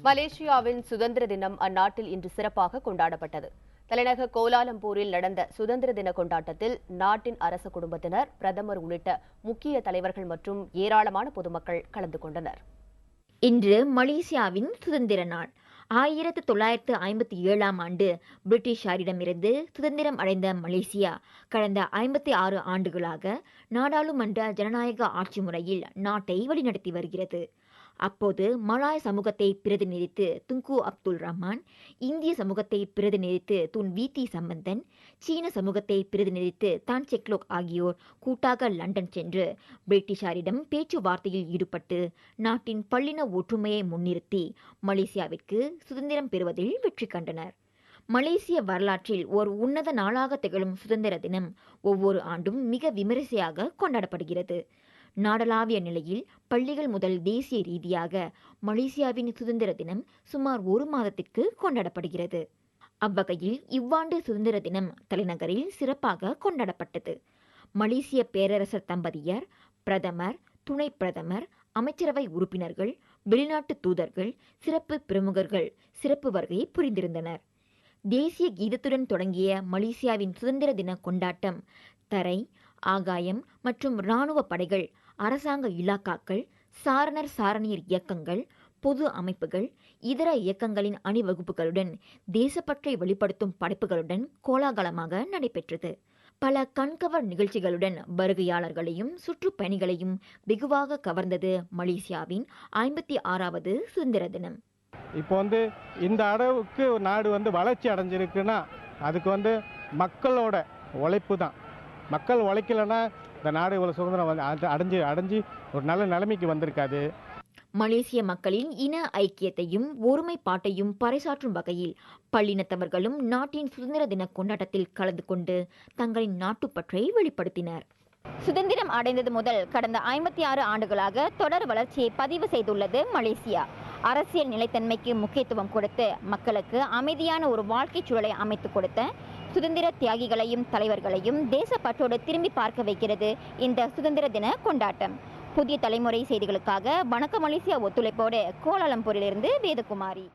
மலேசியாவின் சுதந்திர தினம் அந்நாட்டில் இன்று சிறப்பாக கொண்டாடப்பட்டது. தலைநகர் கோலாலம்பூரில் நடந்த சுதந்திர தின கொண்டாட்டத்தில் நாட்டின் அரச குடும்பத்தினர், பிரதமர் உள்ளிட்ட முக்கிய தலைவர்கள் மற்றும் ஏராளமான பொதுமக்கள் கலந்து கொண்டனர். இன்று மலேசியாவின் சுதந்திர நாள். 1957ஆம் ஆண்டு பிரிட்டிஷாரிடமிருந்து சுதந்திரம் அடைந்த மலேசியா கடந்த 56 ஆண்டுகளாக நாடாளுமன்ற ஜனநாயக ஆட்சி முறையில் நாட்டை வழிநடத்தி வருகிறது. அப்போது மலாய் சமூகத்தை பிரதிநிதித்து துங்கு அப்துல் ரஹ்மான், இந்திய சமூகத்தை பிரதிநிதித்து துன் வீதி சம்பந்தன், சீன சமூகத்தை பிரதிநிதித்து தான் செக்லோக் ஆகியோர் கூட்டாக லண்டன் சென்று பிரிட்டிஷாரிடம் பேச்சுவார்த்தையில் ஈடுபட்டு நாட்டின் பல்லின ஒற்றுமையை முன்னிறுத்தி மலேசியாவிற்கு சுதந்திரம் பெறுவதில் வெற்றி கண்டனர். மலேசிய வரலாற்றில் ஒரு உன்னத நாளாக திகழும் சுதந்திர தினம் ஒவ்வொரு ஆண்டும் மிக விமரிசையாக கொண்டாடப்படுகிறது. நாடளாவிய நிலையில் பள்ளிகள் முதல் தேசிய ரீதியாக மலேசியாவின் சுதந்திர தினம் சுமார் ஒரு மாதத்திற்கு கொண்டாடப்படுகிறது. அவ்வகையில் இவ்வாண்டு சுதந்திர தினம் தலைநகரில் சிறப்பாக கொண்டாடப்பட்டது. மலேசிய பேரரசர் தம்பதியர், பிரதமர், துணை பிரதமர், அமைச்சரவை உறுப்பினர்கள், வெளிநாட்டு தூதர்கள், சிறப்பு பிரமுகர்கள் சிறப்பு வருகை புரிந்திருந்தனர். தேசிய கீதத்துடன் தொடங்கிய மலேசியாவின் சுதந்திர தின கொண்டாட்டம் தரை, ஆகாயம் மற்றும் இராணுவ படைகள், அரசாங்க இலாக்காக்கள், சாரணர் சாரணியர் இயக்கங்கள், பொது அமைப்புகள், இதர இயக்கங்களின் அணிவகுப்புகளுடன் தேசப்பற்றை வெளிப்படுத்தும் படைப்புகளுடன் கோலாகலமாக நடைபெற்றது. பல கண்கவர் நிகழ்ச்சிகளுடன் வருகையாளர்களையும் சுற்றுப்பயணிகளையும் வெகுவாக கவர்ந்தது மலேசியாவின் 56வது சுதந்திர தினம். இப்போ இந்த அளவுக்கு நாடு வளர்ச்சி அடைஞ்சிருக்குன்னா அதுக்கு மக்களோட உழைப்பு தான். மக்கள் உழைக்கலைன்னா இந்த நாடு இவ்வளோ சுதந்திரம் அடைஞ்சு ஒரு நல்ல நிலைமைக்கு வந்திருக்காது. மலேசிய மக்களின் இன ஐக்கியத்தையும் ஒருமைப்பாட்டையும் பறைசாற்றும் வகையில் பல்லினத்தவர்களும் நாட்டின் சுதந்திர தின கொண்டாட்டத்தில் கலந்து கொண்டு தங்களின் நாட்டுப்பற்றை வெளிப்படுத்தினர். சுதந்திரம் அடைந்தது முதல் கடந்த 56 ஆண்டுகளாக தொடர் வளர்ச்சியை பதிவு செய்துள்ளது மலேசியா. அரசியல் நிலைத்தன்மைக்கு முக்கியத்துவம் கொடுத்து மக்களுக்கு அமைதியான ஒரு வாழ்க்கை சூழலை அமைத்துக் கொடுத்த சுதந்திர தியாகிகளையும் தலைவர்களையும் தேசப்பற்றோடு திரும்பி பார்க்க வைக்கிறது இந்த சுதந்திர தின கொண்டாட்டம். புதிய தலைமுறை செய்திகளுக்காக வணக்கம் மலேசியா ஒத்துழைப்போடு கோலாலம்பூரிலிருந்து வேதகுமாரி.